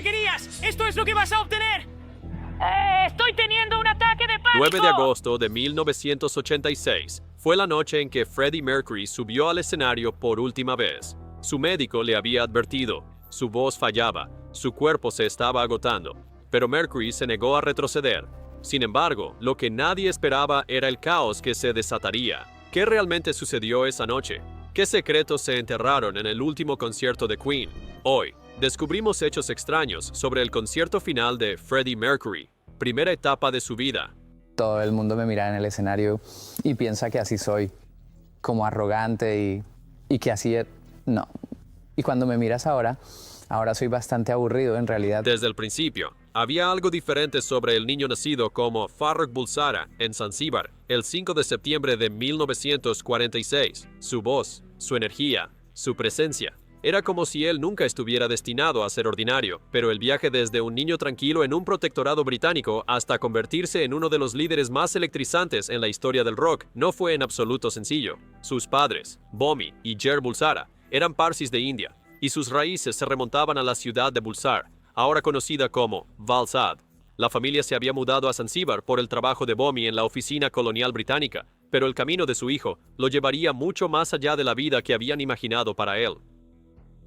que querías! ¡Esto es lo que vas a obtener! ¡Estoy teniendo un ataque de pánico! 9 de agosto de 1986 fue la noche en que Freddie Mercury subió al escenario por última vez. Su médico le había advertido, su voz fallaba, su cuerpo se estaba agotando, pero Mercury se negó a retroceder. Sin embargo, lo que nadie esperaba era el caos que se desataría. ¿Qué realmente sucedió esa noche? ¿Qué secretos se enterraron en el último concierto de Queen? Hoy, descubrimos hechos extraños sobre el concierto final de Freddie Mercury, primera etapa de su vida. Todo el mundo me mira en el escenario y piensa que así soy, como arrogante y que así es. No. Y cuando me miras ahora soy bastante aburrido en realidad. Desde el principio, había algo diferente sobre el niño nacido como Farrokh Bulsara en Zanzíbar el 5 de septiembre de 1946. Su voz, su energía, su presencia. Era como si él nunca estuviera destinado a ser ordinario, pero el viaje desde un niño tranquilo en un protectorado británico hasta convertirse en uno de los líderes más electrizantes en la historia del rock no fue en absoluto sencillo. Sus padres, Bomi y Jer Bulsara, eran parsis de India, y sus raíces se remontaban a la ciudad de Bulsar, ahora conocida como Valsad. La familia se había mudado a Zanzíbar por el trabajo de Bomi en la oficina colonial británica, pero el camino de su hijo lo llevaría mucho más allá de la vida que habían imaginado para él.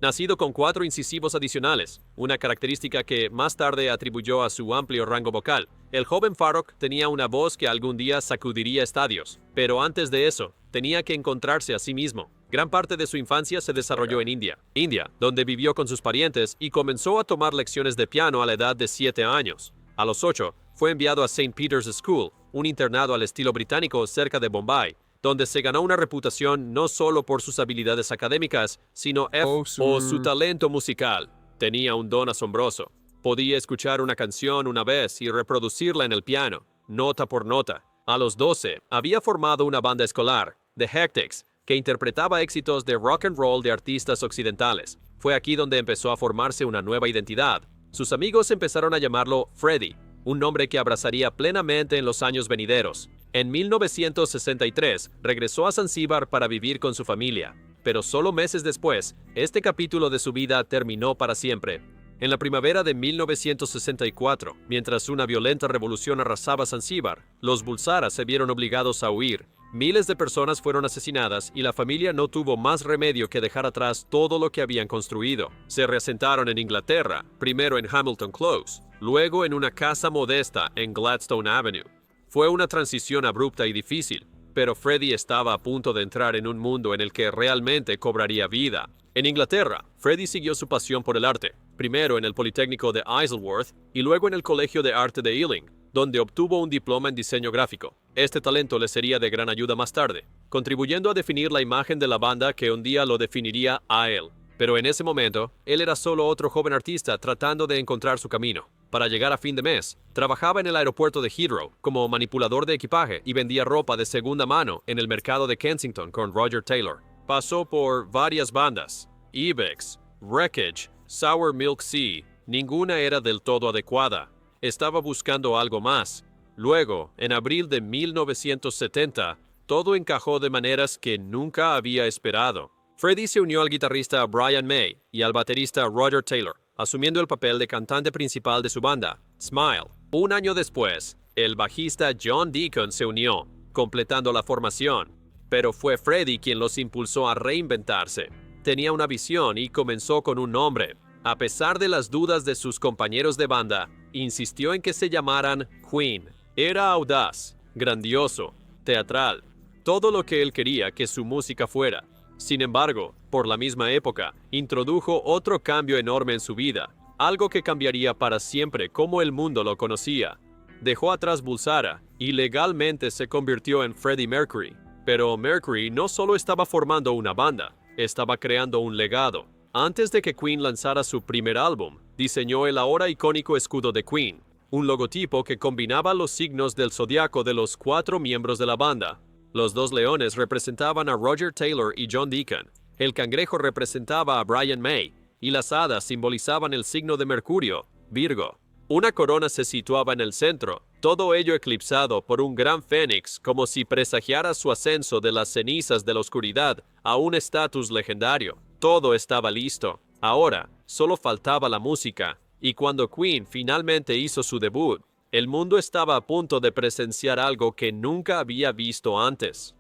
Nacido con 4 incisivos adicionales, una característica que más tarde atribuyó a su amplio rango vocal, el joven Farrokh tenía una voz que algún día sacudiría estadios, pero antes de eso, tenía que encontrarse a sí mismo. Gran parte de su infancia se desarrolló en India, donde vivió con sus parientes y comenzó a tomar lecciones de piano a la edad de 7 años. A los 8, fue enviado a St. Peter's School, un internado al estilo británico cerca de Bombay, donde se ganó una reputación no solo por sus habilidades académicas, sino por su talento musical. Tenía un don asombroso. Podía escuchar una canción una vez y reproducirla en el piano, nota por nota. A los 12, había formado una banda escolar, The Hectics, que interpretaba éxitos de rock and roll de artistas occidentales. Fue aquí donde empezó a formarse una nueva identidad. Sus amigos empezaron a llamarlo Freddie, un nombre que abrazaría plenamente en los años venideros. En 1963, regresó a Zanzíbar para vivir con su familia, pero solo meses después, este capítulo de su vida terminó para siempre. En la primavera de 1964, mientras una violenta revolución arrasaba Zanzíbar, los Bulsara se vieron obligados a huir. Miles de personas fueron asesinadas y la familia no tuvo más remedio que dejar atrás todo lo que habían construido. Se reasentaron en Inglaterra, primero en Hamilton Close, luego en una casa modesta en Gladstone Avenue. Fue una transición abrupta y difícil, pero Freddie estaba a punto de entrar en un mundo en el que realmente cobraría vida. En Inglaterra, Freddie siguió su pasión por el arte, primero en el Politécnico de Isleworth y luego en el Colegio de Arte de Ealing, donde obtuvo un diploma en diseño gráfico. Este talento le sería de gran ayuda más tarde, contribuyendo a definir la imagen de la banda que un día lo definiría a él. Pero en ese momento, él era solo otro joven artista tratando de encontrar su camino. Para llegar a fin de mes, trabajaba en el aeropuerto de Heathrow como manipulador de equipaje y vendía ropa de segunda mano en el mercado de Kensington con Roger Taylor. Pasó por varias bandas, Ibex, Wreckage, Sour Milk Sea, ninguna era del todo adecuada. Estaba buscando algo más. Luego, en abril de 1970, todo encajó de maneras que nunca había esperado. Freddie se unió al guitarrista Brian May y al baterista Roger Taylor, asumiendo el papel de cantante principal de su banda, Smile. Un año después, el bajista John Deacon se unió, completando la formación. Pero fue Freddie quien los impulsó a reinventarse. Tenía una visión y comenzó con un nombre. A pesar de las dudas de sus compañeros de banda, insistió en que se llamaran Queen. Era audaz, grandioso, teatral, todo lo que él quería que su música fuera. Sin embargo, por la misma época, introdujo otro cambio enorme en su vida, algo que cambiaría para siempre cómo el mundo lo conocía. Dejó atrás Bulsara y legalmente se convirtió en Freddie Mercury. Pero Mercury no solo estaba formando una banda, estaba creando un legado. Antes de que Queen lanzara su primer álbum, diseñó el ahora icónico escudo de Queen, un logotipo que combinaba los signos del zodiaco de los 4 miembros de la banda. Los 2 leones representaban a Roger Taylor y John Deacon, el cangrejo representaba a Brian May, y las hadas simbolizaban el signo de Mercurio, Virgo. Una corona se situaba en el centro, todo ello eclipsado por un gran fénix como si presagiara su ascenso de las cenizas de la oscuridad a un estatus legendario. Todo estaba listo. Ahora, solo faltaba la música, Y cuando Queen finalmente hizo su debut, el mundo estaba a punto de presenciar algo que nunca había visto antes,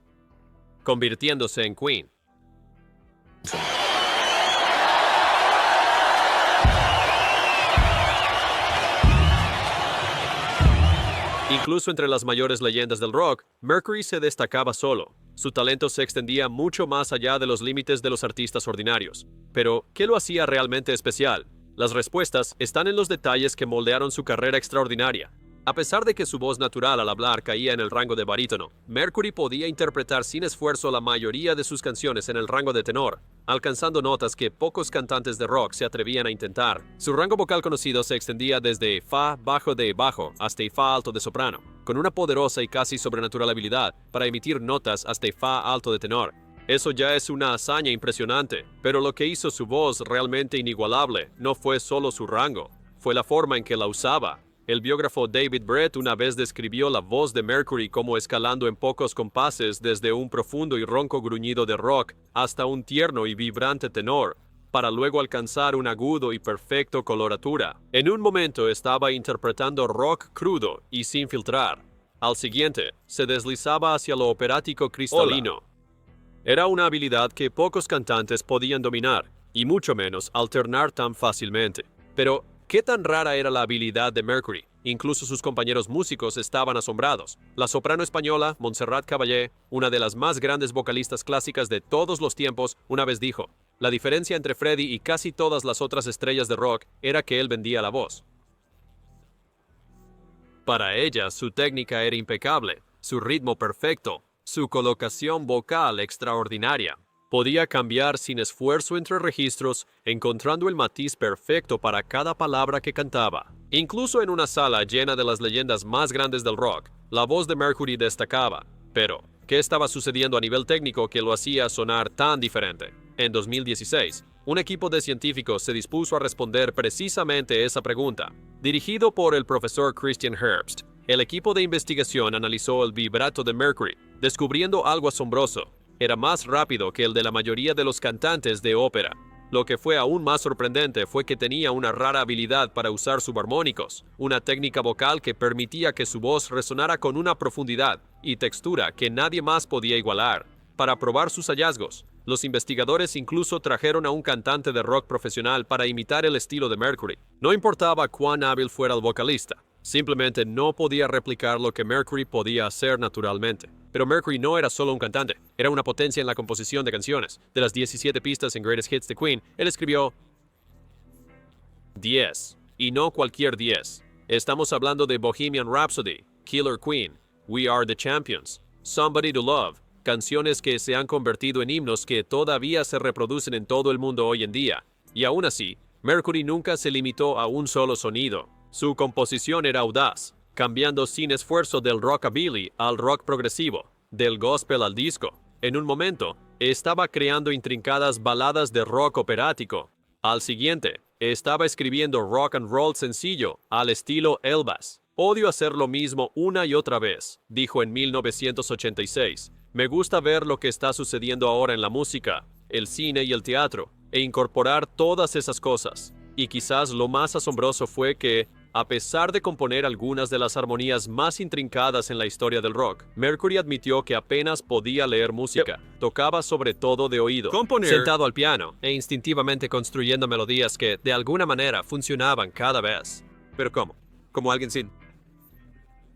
convirtiéndose en Queen. Incluso entre las mayores leyendas del rock, Mercury se destacaba solo. Su talento se extendía mucho más allá de los límites de los artistas ordinarios. Pero, ¿qué lo hacía realmente especial? Las respuestas están en los detalles que moldearon su carrera extraordinaria. A pesar de que su voz natural al hablar caía en el rango de barítono, Mercury podía interpretar sin esfuerzo la mayoría de sus canciones en el rango de tenor, alcanzando notas que pocos cantantes de rock se atrevían a intentar. Su rango vocal conocido se extendía desde fa bajo de bajo hasta fa alto de soprano, con una poderosa y casi sobrenatural habilidad para emitir notas hasta fa alto de tenor. Eso ya es una hazaña impresionante, pero lo que hizo su voz realmente inigualable no fue solo su rango, fue la forma en que la usaba. El biógrafo David Brett una vez describió la voz de Mercury como escalando en pocos compases desde un profundo y ronco gruñido de rock hasta un tierno y vibrante tenor, para luego alcanzar un agudo y perfecto coloratura. En un momento estaba interpretando rock crudo y sin filtrar. Al siguiente, se deslizaba hacia lo operático cristalino. Era una habilidad que pocos cantantes podían dominar, y mucho menos alternar tan fácilmente. Pero, ¿qué tan rara era la habilidad de Mercury? Incluso sus compañeros músicos estaban asombrados. La soprano española, Montserrat Caballé, una de las más grandes vocalistas clásicas de todos los tiempos, una vez dijo: la diferencia entre Freddie y casi todas las otras estrellas de rock era que él vendía la voz. Para ella, su técnica era impecable, su ritmo perfecto, su colocación vocal extraordinaria. Podía cambiar sin esfuerzo entre registros, encontrando el matiz perfecto para cada palabra que cantaba. Incluso en una sala llena de las leyendas más grandes del rock, la voz de Mercury destacaba. Pero, ¿qué estaba sucediendo a nivel técnico que lo hacía sonar tan diferente? En 2016, un equipo de científicos se dispuso a responder precisamente esa pregunta. Dirigido por el profesor Christian Herbst, el equipo de investigación analizó el vibrato de Mercury, descubriendo algo asombroso. Era más rápido que el de la mayoría de los cantantes de ópera. Lo que fue aún más sorprendente fue que tenía una rara habilidad para usar subarmónicos, una técnica vocal que permitía que su voz resonara con una profundidad y textura que nadie más podía igualar. Para probar sus hallazgos, los investigadores incluso trajeron a un cantante de rock profesional para imitar el estilo de Mercury. No importaba cuán hábil fuera el vocalista, simplemente no podía replicar lo que Mercury podía hacer naturalmente. Pero Mercury no era solo un cantante, era una potencia en la composición de canciones. De las 17 pistas en Greatest Hits de Queen, él escribió 10, y no cualquier 10. Estamos hablando de Bohemian Rhapsody, Killer Queen, We Are the Champions, Somebody to Love, canciones que se han convertido en himnos que todavía se reproducen en todo el mundo hoy en día. Y aún así, Mercury nunca se limitó a un solo sonido. Su composición era audaz, cambiando sin esfuerzo del rockabilly al rock progresivo, del gospel al disco. En un momento, estaba creando intrincadas baladas de rock operático. Al siguiente, estaba escribiendo rock and roll sencillo, al estilo Elvis. Odio hacer lo mismo una y otra vez, dijo en 1986. Me gusta ver lo que está sucediendo ahora en la música, el cine y el teatro, e incorporar todas esas cosas. Y quizás lo más asombroso fue que, a pesar de componer algunas de las armonías más intrincadas en la historia del rock, Mercury admitió que apenas podía leer música. Tocaba sobre todo de oído, sentado al piano e instintivamente construyendo melodías que, de alguna manera, funcionaban cada vez. ¿Pero cómo? ¿Como alguien sin...?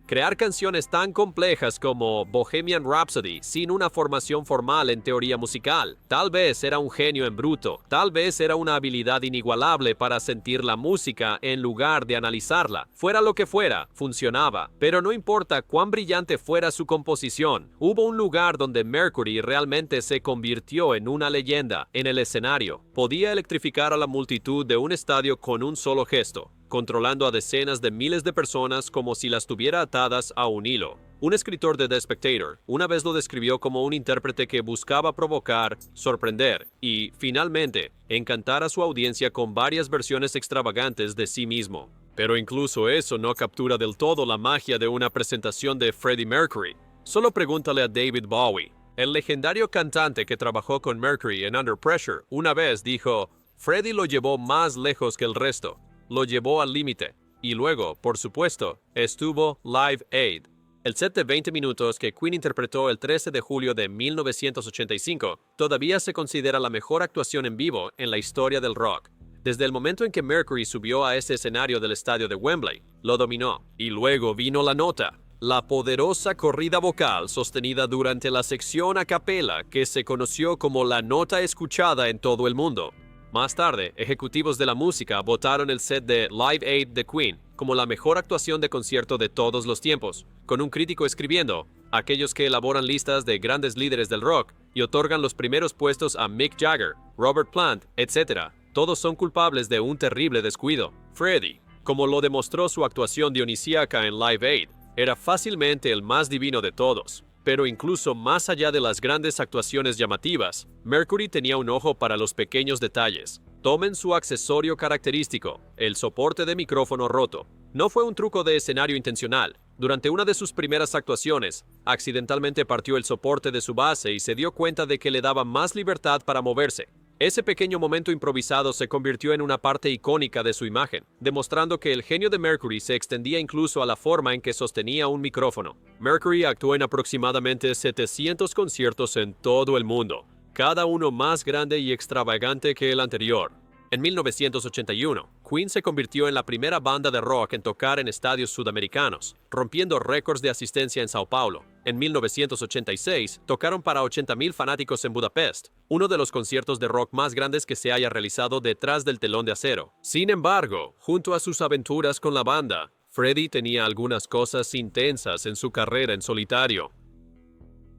Crear canciones tan complejas como Bohemian Rhapsody sin una formación formal en teoría musical. Tal vez era un genio en bruto, tal vez era una habilidad inigualable para sentir la música en lugar de analizarla. Fuera lo que fuera, funcionaba. Pero no importa cuán brillante fuera su composición, hubo un lugar donde Mercury realmente se convirtió en una leyenda. En el escenario, podía electrificar a la multitud de un estadio con un solo gesto, controlando a decenas de miles de personas como si las tuviera atadas a un hilo. Un escritor de The Spectator una vez lo describió como un intérprete que buscaba provocar, sorprender y, finalmente, encantar a su audiencia con varias versiones extravagantes de sí mismo. Pero incluso eso no captura del todo la magia de una presentación de Freddie Mercury. Solo pregúntale a David Bowie. El legendario cantante que trabajó con Mercury en Under Pressure una vez dijo: Freddie lo llevó más lejos que el resto. lo llevó al límite. Y luego, por supuesto, estuvo Live Aid, el set de 20 minutos que Queen interpretó el 13 de julio de 1985 todavía se considera la mejor actuación en vivo en la historia del rock. Desde el momento en que Mercury subió a ese escenario del estadio de Wembley, lo dominó. Y luego vino la nota, la poderosa corrida vocal sostenida durante la sección a capella que se conoció como la nota escuchada en todo el mundo. Más tarde, ejecutivos de la música votaron el set de Live Aid de Queen como la mejor actuación de concierto de todos los tiempos, con un crítico escribiendo, aquellos que elaboran listas de grandes líderes del rock y otorgan los primeros puestos a Mick Jagger, Robert Plant, etc., todos son culpables de un terrible descuido. Freddie, como lo demostró su actuación dionisíaca en Live Aid, era fácilmente el más divino de todos. Pero incluso más allá de las grandes actuaciones llamativas, Mercury tenía un ojo para los pequeños detalles. Tomen su accesorio característico, el soporte de micrófono roto. No fue un truco de escenario intencional. Durante una de sus primeras actuaciones, accidentalmente partió el soporte de su base y se dio cuenta de que le daba más libertad para moverse. Ese pequeño momento improvisado se convirtió en una parte icónica de su imagen, demostrando que el genio de Mercury se extendía incluso a la forma en que sostenía un micrófono. Mercury actuó en aproximadamente 700 conciertos en todo el mundo, cada uno más grande y extravagante que el anterior. En 1981, Queen se convirtió en la primera banda de rock en tocar en estadios sudamericanos, rompiendo récords de asistencia en Sao Paulo. En 1986, tocaron para 80,000 fanáticos en Budapest, uno de los conciertos de rock más grandes que se haya realizado detrás del telón de acero. Sin embargo, junto a sus aventuras con la banda, Freddie tenía algunas cosas intensas en su carrera en solitario.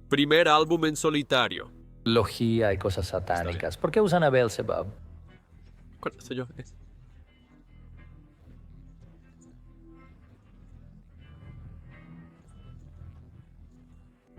Primer álbum en solitario. Logía y cosas satánicas. ¿Por qué usan a Beelzebub? ¿Cuál soy yo?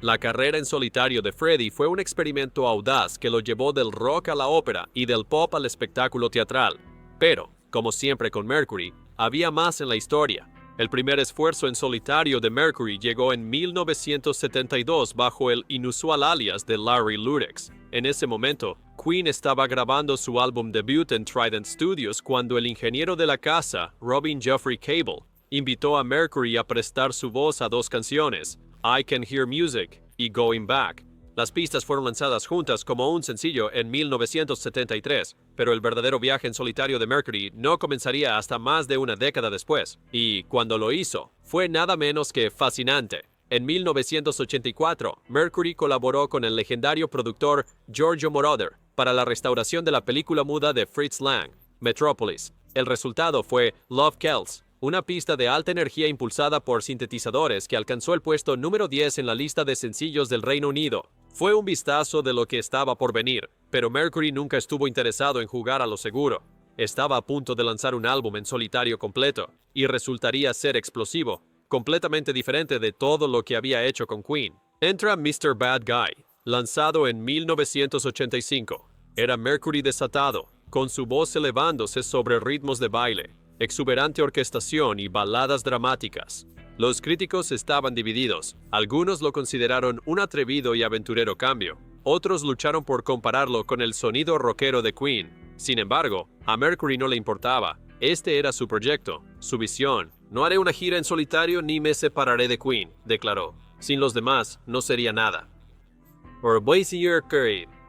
La carrera en solitario de Freddie fue un experimento audaz que lo llevó del rock a la ópera y del pop al espectáculo teatral. Pero, como siempre con Mercury, había más en la historia. El primer esfuerzo en solitario de Mercury llegó en 1972 bajo el inusual alias de Larry Lurex. En ese momento, Queen estaba grabando su álbum debut en Trident Studios cuando el ingeniero de la casa, Robin Jeffrey Cable, invitó a Mercury a prestar su voz a dos canciones, I Can Hear Music y Going Back. Las pistas fueron lanzadas juntas como un sencillo en 1973, pero el verdadero viaje en solitario de Mercury no comenzaría hasta más de una década después, y cuando lo hizo, fue nada menos que fascinante. En 1984, Mercury colaboró con el legendario productor Giorgio Moroder para la restauración de la película muda de Fritz Lang, Metropolis. El resultado fue Love Kills, una pista de alta energía impulsada por sintetizadores que alcanzó el puesto número 10 en la lista de sencillos del Reino Unido. Fue un vistazo de lo que estaba por venir, pero Mercury nunca estuvo interesado en jugar a lo seguro. Estaba a punto de lanzar un álbum en solitario completo, y resultaría ser explosivo, completamente diferente de todo lo que había hecho con Queen. Entra Mr. Bad Guy, lanzado en 1985. Era Mercury desatado, con su voz elevándose sobre ritmos de baile, exuberante orquestación y baladas dramáticas. Los críticos estaban divididos. Algunos lo consideraron un atrevido y aventurero cambio. Otros lucharon por compararlo con el sonido rockero de Queen. Sin embargo, a Mercury no le importaba. Este era su proyecto, su visión. No haré una gira en solitario ni me separaré de Queen, declaró. Sin los demás, no sería nada.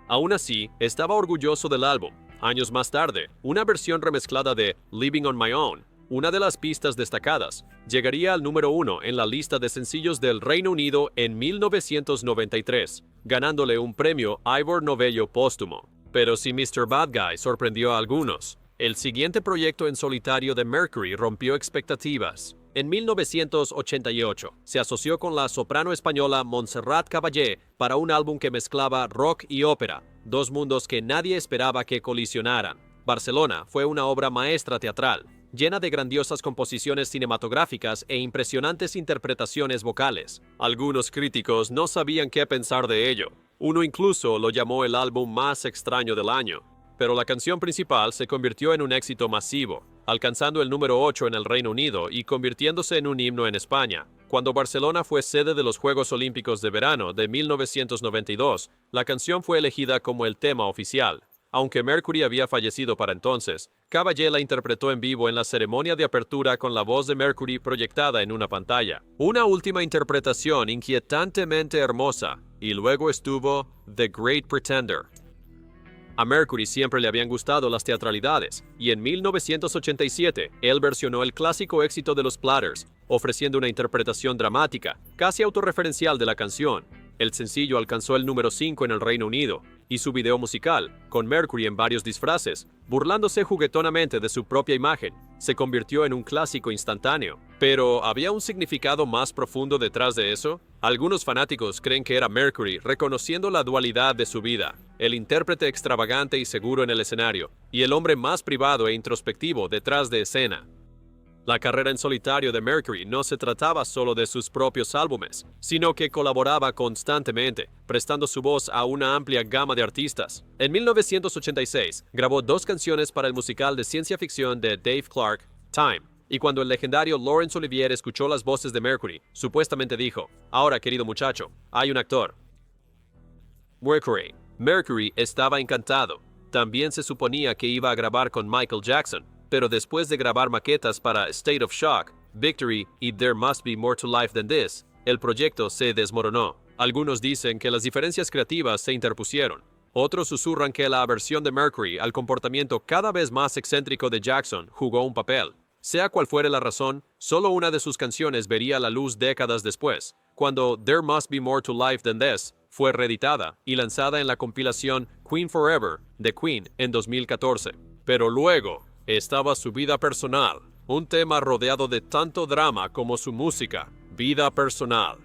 Aún así, estaba orgulloso del álbum. Años más tarde, una versión remezclada de Living on My Own, una de las pistas destacadas, llegaría al número 1 en la lista de sencillos del Reino Unido en 1993, ganándole un premio Ivor Novello póstumo. Pero si Mr. Bad Guy sorprendió a algunos, el siguiente proyecto en solitario de Mercury rompió expectativas. En 1988, se asoció con la soprano española Montserrat Caballé para un álbum que mezclaba rock y ópera, dos mundos que nadie esperaba que colisionaran. Barcelona fue una obra maestra teatral, llena de grandiosas composiciones cinematográficas e impresionantes interpretaciones vocales. Algunos críticos no sabían qué pensar de ello. Uno incluso lo llamó el álbum más extraño del año. Pero la canción principal se convirtió en un éxito masivo, alcanzando el número 8 en el Reino Unido y convirtiéndose en un himno en España. Cuando Barcelona fue sede de los Juegos Olímpicos de Verano de 1992, la canción fue elegida como el tema oficial. Aunque Mercury había fallecido para entonces, Caballé la interpretó en vivo en la ceremonia de apertura con la voz de Mercury proyectada en una pantalla. Una última interpretación inquietantemente hermosa, y luego estuvo The Great Pretender. A Mercury siempre le habían gustado las teatralidades, y en 1987 él versionó el clásico éxito de los Platters, ofreciendo una interpretación dramática, casi autorreferencial de la canción. El sencillo alcanzó el número 5 en el Reino Unido, y su video musical, con Mercury en varios disfraces, burlándose juguetonamente de su propia imagen, se convirtió en un clásico instantáneo. Pero, ¿había un significado más profundo detrás de eso? Algunos fanáticos creen que era Mercury reconociendo la dualidad de su vida, el intérprete extravagante y seguro en el escenario, y el hombre más privado e introspectivo detrás de escena. La carrera en solitario de Mercury no se trataba solo de sus propios álbumes, sino que colaboraba constantemente, prestando su voz a una amplia gama de artistas. En 1986, grabó 2 canciones para el musical de ciencia ficción de Dave Clark, Time, y cuando el legendario Laurence Olivier escuchó las voces de Mercury, supuestamente dijo: "Ahora, querido muchacho, hay un actor". Mercury estaba encantado. También se suponía que iba a grabar con Michael Jackson, pero después de grabar maquetas para State of Shock, Victory y There Must Be More to Life Than This, el proyecto se desmoronó. Algunos dicen que las diferencias creativas se interpusieron. Otros susurran que la aversión de Mercury al comportamiento cada vez más excéntrico de Jackson jugó un papel. Sea cual fuere la razón, solo una de sus canciones vería la luz décadas después, cuando There Must Be More to Life Than This fue reeditada y lanzada en la compilación Queen Forever de Queen en 2014. Pero luego estaba su vida personal, un tema rodeado de tanto drama como su música, vida personal.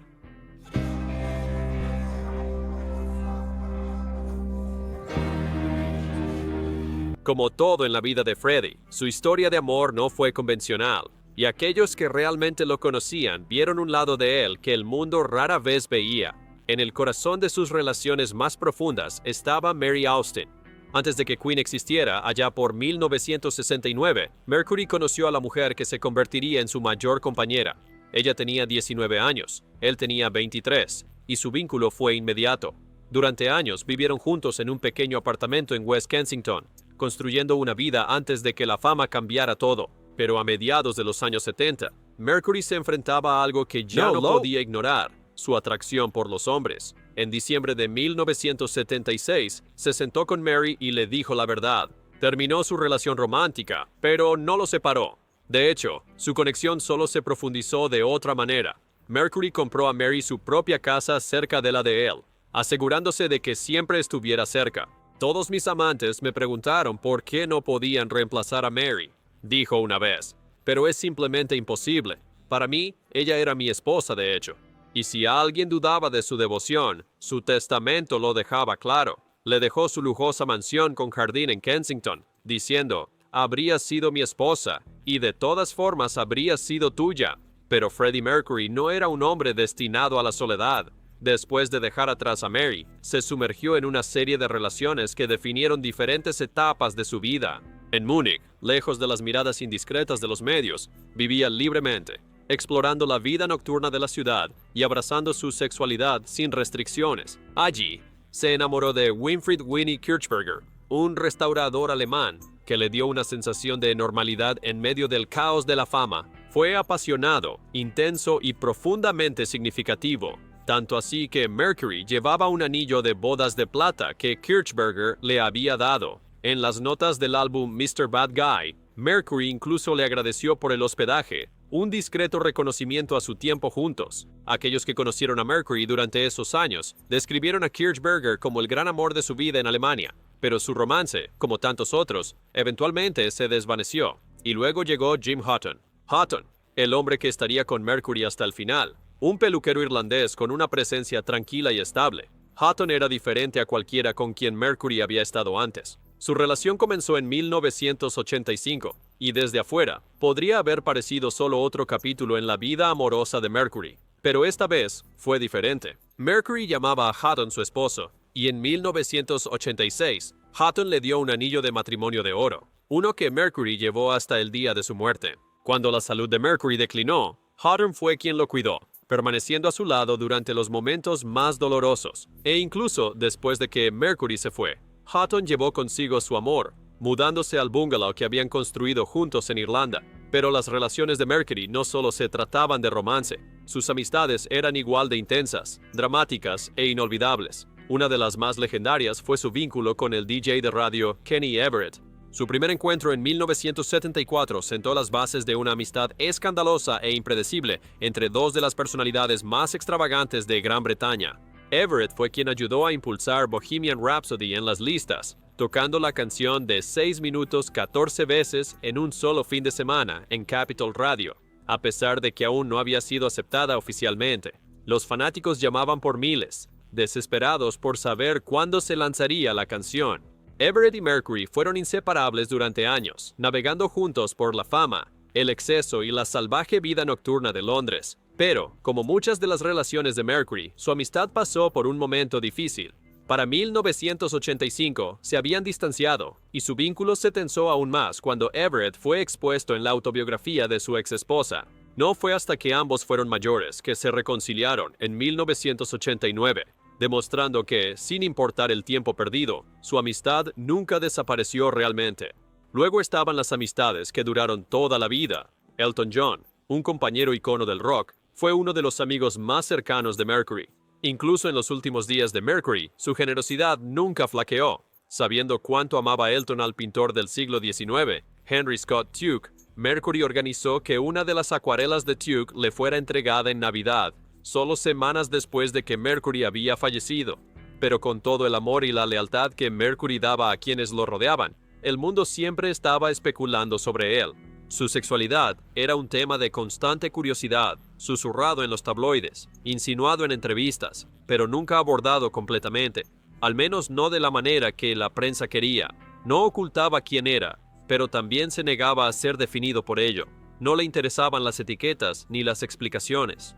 Como todo en la vida de Freddie, su historia de amor no fue convencional, y aquellos que realmente lo conocían vieron un lado de él que el mundo rara vez veía. En el corazón de sus relaciones más profundas estaba Mary Austin. Antes de que Queen existiera, allá por 1969, Mercury conoció a la mujer que se convertiría en su mayor compañera. Ella tenía 19 años, él tenía 23, y su vínculo fue inmediato. Durante años vivieron juntos en un pequeño apartamento en West Kensington, construyendo una vida antes de que la fama cambiara todo. Pero a mediados de los años 70, Mercury se enfrentaba a algo que ya no podía ignorar: su atracción por los hombres. En diciembre de 1976, se sentó con Mary y le dijo la verdad. Terminó su relación romántica, pero no lo separó. De hecho, su conexión solo se profundizó de otra manera. Mercury compró a Mary su propia casa cerca de la de él, asegurándose de que siempre estuviera cerca. "Todos mis amantes me preguntaron por qué no podían reemplazar a Mary", dijo una vez, "pero es simplemente imposible. Para mí, ella era mi esposa de hecho". Y si alguien dudaba de su devoción, su testamento lo dejaba claro. Le dejó su lujosa mansión con jardín en Kensington, diciendo: "Habría sido mi esposa, y de todas formas habría sido tuya". Pero Freddie Mercury no era un hombre destinado a la soledad. Después de dejar atrás a Mary, se sumergió en una serie de relaciones que definieron diferentes etapas de su vida. En Múnich, lejos de las miradas indiscretas de los medios, vivía libremente, explorando la vida nocturna de la ciudad y abrazando su sexualidad sin restricciones. Allí, se enamoró de Winfried Winnie Kirchberger, un restaurador alemán que le dio una sensación de normalidad en medio del caos de la fama. Fue apasionado, intenso y profundamente significativo, tanto así que Mercury llevaba un anillo de bodas de plata que Kirchberger le había dado. En las notas del álbum Mr. Bad Guy, Mercury incluso le agradeció por el hospedaje, un discreto reconocimiento a su tiempo juntos. Aquellos que conocieron a Mercury durante esos años describieron a Kirchberger como el gran amor de su vida en Alemania, pero su romance, como tantos otros, eventualmente se desvaneció. Y luego llegó Jim Hutton. Hutton, el hombre que estaría con Mercury hasta el final, un peluquero irlandés con una presencia tranquila y estable. Hutton era diferente a cualquiera con quien Mercury había estado antes. Su relación comenzó en 1985, y desde afuera, podría haber parecido solo otro capítulo en la vida amorosa de Mercury. Pero esta vez fue diferente. Mercury llamaba a Hutton su esposo, y en 1986, Hutton le dio un anillo de matrimonio de oro, uno que Mercury llevó hasta el día de su muerte. Cuando la salud de Mercury declinó, Hutton fue quien lo cuidó, permaneciendo a su lado durante los momentos más dolorosos, e incluso después de que Mercury se fue. Houghton llevó consigo su amor, mudándose al bungalow que habían construido juntos en Irlanda. Pero las relaciones de Mercury no solo se trataban de romance, sus amistades eran igual de intensas, dramáticas e inolvidables. Una de las más legendarias fue su vínculo con el DJ de radio Kenny Everett. Su primer encuentro en 1974 sentó las bases de una amistad escandalosa e impredecible entre dos de las personalidades más extravagantes de Gran Bretaña. Everett fue quien ayudó a impulsar Bohemian Rhapsody en las listas, tocando la canción de 6 minutos 14 veces en un solo fin de semana en Capitol Radio, a pesar de que aún no había sido aceptada oficialmente. Los fanáticos llamaban por miles, desesperados por saber cuándo se lanzaría la canción. Everett y Mercury fueron inseparables durante años, navegando juntos por la fama, el exceso y la salvaje vida nocturna de Londres. Pero, como muchas de las relaciones de Mercury, su amistad pasó por un momento difícil. Para 1985 se habían distanciado, y su vínculo se tensó aún más cuando Everett fue expuesto en la autobiografía de su exesposa. No fue hasta que ambos fueron mayores que se reconciliaron en 1989, demostrando que, sin importar el tiempo perdido, su amistad nunca desapareció realmente. Luego estaban las amistades que duraron toda la vida. Elton John, un compañero icono del rock, fue uno de los amigos más cercanos de Mercury. Incluso en los últimos días de Mercury, su generosidad nunca flaqueó. Sabiendo cuánto amaba Elton al pintor del siglo XIX, Henry Scott Tuke, Mercury organizó que una de las acuarelas de Tuke le fuera entregada en Navidad, solo semanas después de que Mercury había fallecido. Pero con todo el amor y la lealtad que Mercury daba a quienes lo rodeaban, el mundo siempre estaba especulando sobre él. Su sexualidad era un tema de constante curiosidad, susurrado en los tabloides, insinuado en entrevistas, pero nunca abordado completamente, al menos no de la manera que la prensa quería. No ocultaba quién era, pero también se negaba a ser definido por ello. No le interesaban las etiquetas ni las explicaciones.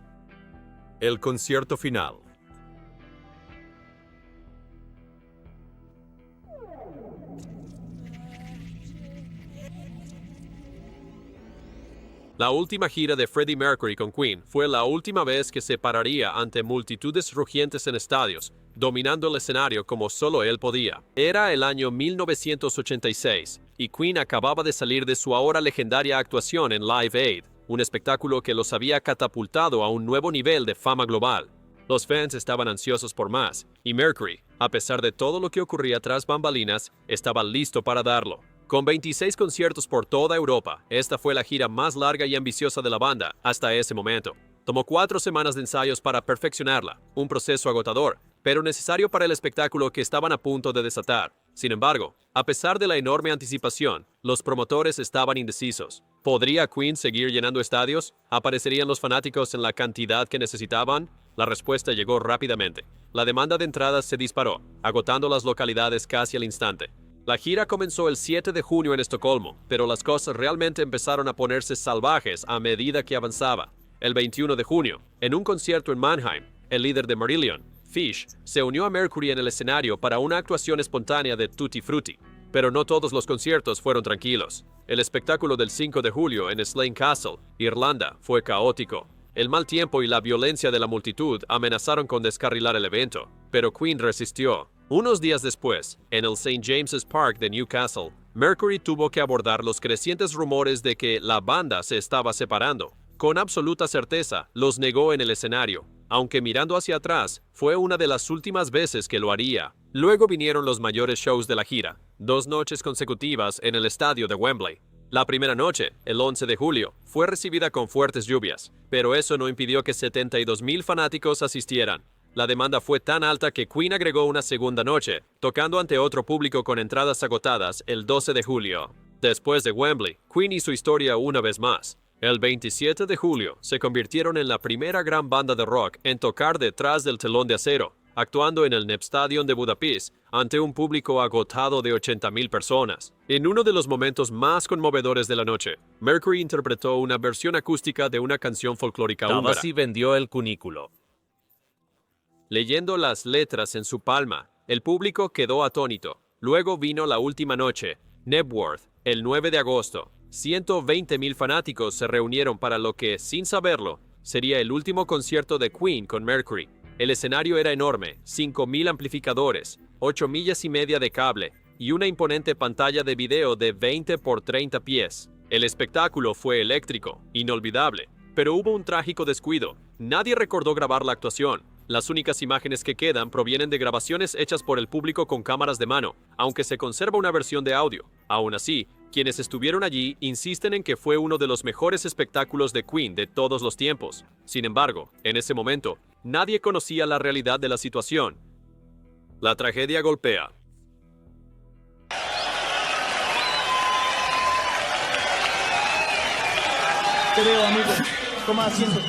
El concierto final. La última gira de Freddie Mercury con Queen fue la última vez que se pararía ante multitudes rugientes en estadios, dominando el escenario como solo él podía. Era el año 1986, y Queen acababa de salir de su ahora legendaria actuación en Live Aid, un espectáculo que los había catapultado a un nuevo nivel de fama global. Los fans estaban ansiosos por más, y Mercury, a pesar de todo lo que ocurría tras bambalinas, estaba listo para darlo. Con 26 conciertos por toda Europa, esta fue la gira más larga y ambiciosa de la banda hasta ese momento. Tomó 4 semanas de ensayos para perfeccionarla, un proceso agotador, pero necesario para el espectáculo que estaban a punto de desatar. Sin embargo, a pesar de la enorme anticipación, los promotores estaban indecisos. ¿Podría Queen seguir llenando estadios? ¿Aparecerían los fanáticos en la cantidad que necesitaban? La respuesta llegó rápidamente. La demanda de entradas se disparó, agotando las localidades casi al instante. La gira comenzó el 7 de junio en Estocolmo, pero las cosas realmente empezaron a ponerse salvajes a medida que avanzaba. El 21 de junio, en un concierto en Mannheim, el líder de Marillion, Fish, se unió a Mercury en el escenario para una actuación espontánea de Tutti Frutti. Pero no todos los conciertos fueron tranquilos. El espectáculo del 5 de julio en Slane Castle, Irlanda, fue caótico. El mal tiempo y la violencia de la multitud amenazaron con descarrilar el evento, pero Queen resistió. Unos días después, en el St. James's Park de Newcastle, Mercury tuvo que abordar los crecientes rumores de que la banda se estaba separando. Con absoluta certeza, los negó en el escenario, aunque mirando hacia atrás, fue una de las últimas veces que lo haría. Luego vinieron los mayores shows de la gira, 2 noches consecutivas en el estadio de Wembley. La primera noche, el 11 de julio, fue recibida con fuertes lluvias, pero eso no impidió que 72,000 fanáticos asistieran. La demanda fue tan alta que Queen agregó una segunda noche, tocando ante otro público con entradas agotadas el 12 de julio. Después de Wembley, Queen hizo historia una vez más. El 27 de julio, se convirtieron en la primera gran banda de rock en tocar detrás del telón de acero, actuando en el Népstadion de Budapest ante un público agotado de 80,000 personas. En uno de los momentos más conmovedores de la noche, Mercury interpretó una versión acústica de una canción folclórica húngara. Tabasi vendió el cunículo. Leyendo las letras en su palma, el público quedó atónito. Luego vino la última noche, Knebworth, el 9 de agosto. 120,000 fanáticos se reunieron para lo que, sin saberlo, sería el último concierto de Queen con Mercury. El escenario era enorme, 5.000 amplificadores, 8 millas y media de cable y una imponente pantalla de video de 20 por 30 pies. El espectáculo fue eléctrico, inolvidable, pero hubo un trágico descuido. Nadie recordó grabar la actuación. Las únicas imágenes que quedan provienen de grabaciones hechas por el público con cámaras de mano, aunque se conserva una versión de audio. Aún así, quienes estuvieron allí insisten en que fue uno de los mejores espectáculos de Queen de todos los tiempos. Sin embargo, en ese momento, nadie conocía la realidad de la situación. La tragedia golpea. Te veo, amigo. Toma asiento.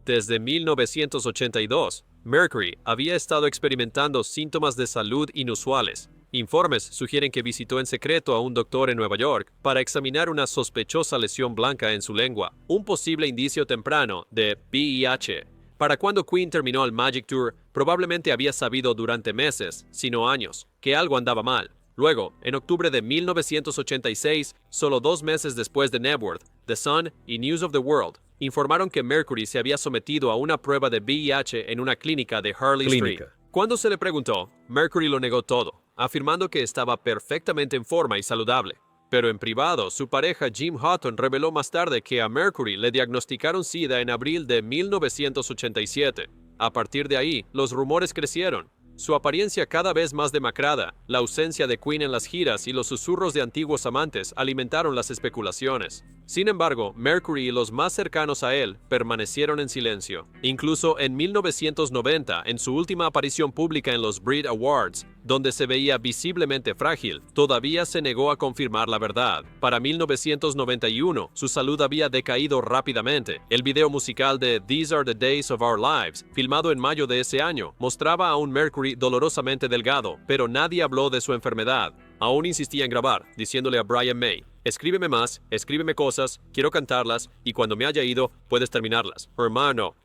Desde 1982, Mercury había estado experimentando síntomas de salud inusuales. Informes sugieren que visitó en secreto a un doctor en Nueva York para examinar una sospechosa lesión blanca en su lengua, un posible indicio temprano de VIH. Para cuando Queen terminó el Magic Tour, probablemente había sabido durante meses, si no años, que algo andaba mal. Luego, en octubre de 1986, solo 2 meses después de Nebworth, The Sun y News of the World informaron que Mercury se había sometido a una prueba de VIH en una clínica de Harley Street. Cuando se le preguntó, Mercury lo negó todo, afirmando que estaba perfectamente en forma y saludable. Pero en privado, su pareja Jim Houghton reveló más tarde que a Mercury le diagnosticaron SIDA en abril de 1987. A partir de ahí, los rumores crecieron. Su apariencia cada vez más demacrada, la ausencia de Queen en las giras y los susurros de antiguos amantes alimentaron las especulaciones. Sin embargo, Mercury y los más cercanos a él permanecieron en silencio. Incluso en 1990, en su última aparición pública en los Brit Awards, donde se veía visiblemente frágil, todavía se negó a confirmar la verdad. Para 1991, su salud había decaído rápidamente. El video musical de These Are the Days of Our Lives, filmado en mayo de ese año, mostraba a un Mercury dolorosamente delgado, pero nadie habló de su enfermedad. Aún insistía en grabar, diciéndole a Brian May: escríbeme más, escríbeme cosas, quiero cantarlas, y cuando me haya ido, puedes terminarlas. Hermano,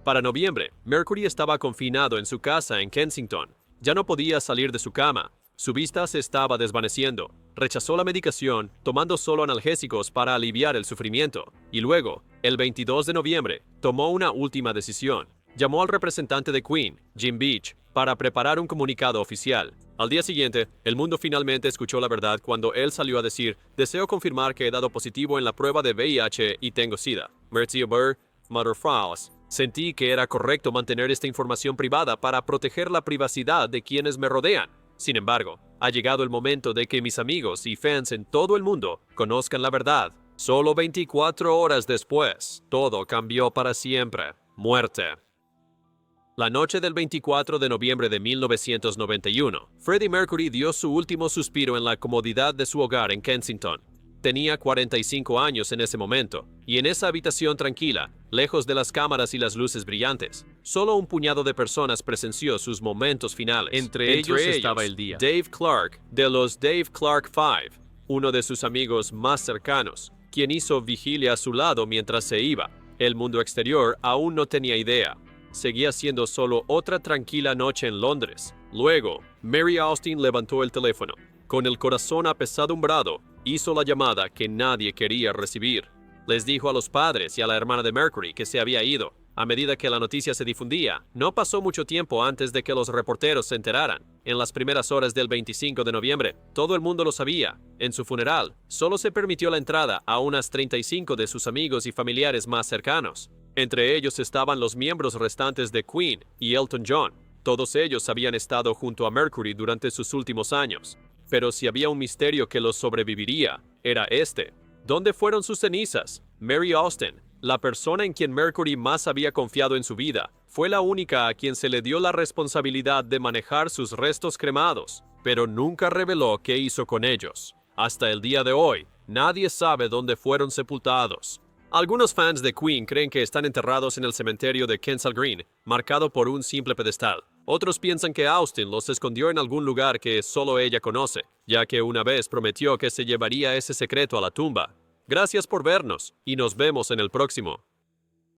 para noviembre, Mercury estaba confinado en su casa en Kensington. Ya no podía salir de su cama. Su vista se estaba desvaneciendo. Rechazó la medicación, tomando solo analgésicos para aliviar el sufrimiento. Y luego, el 22 de noviembre, tomó una última decisión. Llamó al representante de Queen, Jim Beach, para preparar un comunicado oficial. Al día siguiente, el mundo finalmente escuchó la verdad cuando él salió a decir: deseo confirmar que he dado positivo en la prueba de VIH y tengo SIDA. Merci Burr, Mother Frost. Sentí que era correcto mantener esta información privada para proteger la privacidad de quienes me rodean. Sin embargo, ha llegado el momento de que mis amigos y fans en todo el mundo conozcan la verdad. Solo 24 horas después, todo cambió para siempre. Muerte. La noche del 24 de noviembre de 1991, Freddie Mercury dio su último suspiro en la comodidad de su hogar en Kensington. Tenía 45 años en ese momento, y en esa habitación tranquila, lejos de las cámaras y las luces brillantes, solo un puñado de personas presenció sus momentos finales. Entre ellos estaba el día. Dave Clark, de los Dave Clark Five, uno de sus amigos más cercanos, quien hizo vigilia a su lado mientras se iba. El mundo exterior aún no tenía idea. Seguía siendo solo otra tranquila noche en Londres. Luego, Mary Austin levantó el teléfono. Con el corazón apesadumbrado, hizo la llamada que nadie quería recibir. Les dijo a los padres y a la hermana de Mercury que se había ido. A medida que la noticia se difundía, no pasó mucho tiempo antes de que los reporteros se enteraran. En las primeras horas del 25 de noviembre, todo el mundo lo sabía. En su funeral, solo se permitió la entrada a unas 35 de sus amigos y familiares más cercanos. Entre ellos estaban los miembros restantes de Queen y Elton John. Todos ellos habían estado junto a Mercury durante sus últimos años. Pero si había un misterio que los sobreviviría, era este. ¿Dónde fueron sus cenizas? Mary Austin, la persona en quien Mercury más había confiado en su vida, fue la única a quien se le dio la responsabilidad de manejar sus restos cremados, pero nunca reveló qué hizo con ellos. Hasta el día de hoy, nadie sabe dónde fueron sepultados. Algunos fans de Queen creen que están enterrados en el cementerio de Kensal Green, marcado por un simple pedestal. Otros piensan que Austin los escondió en algún lugar que solo ella conoce, ya que una vez prometió que se llevaría ese secreto a la tumba. Gracias por vernos, y nos vemos en el próximo.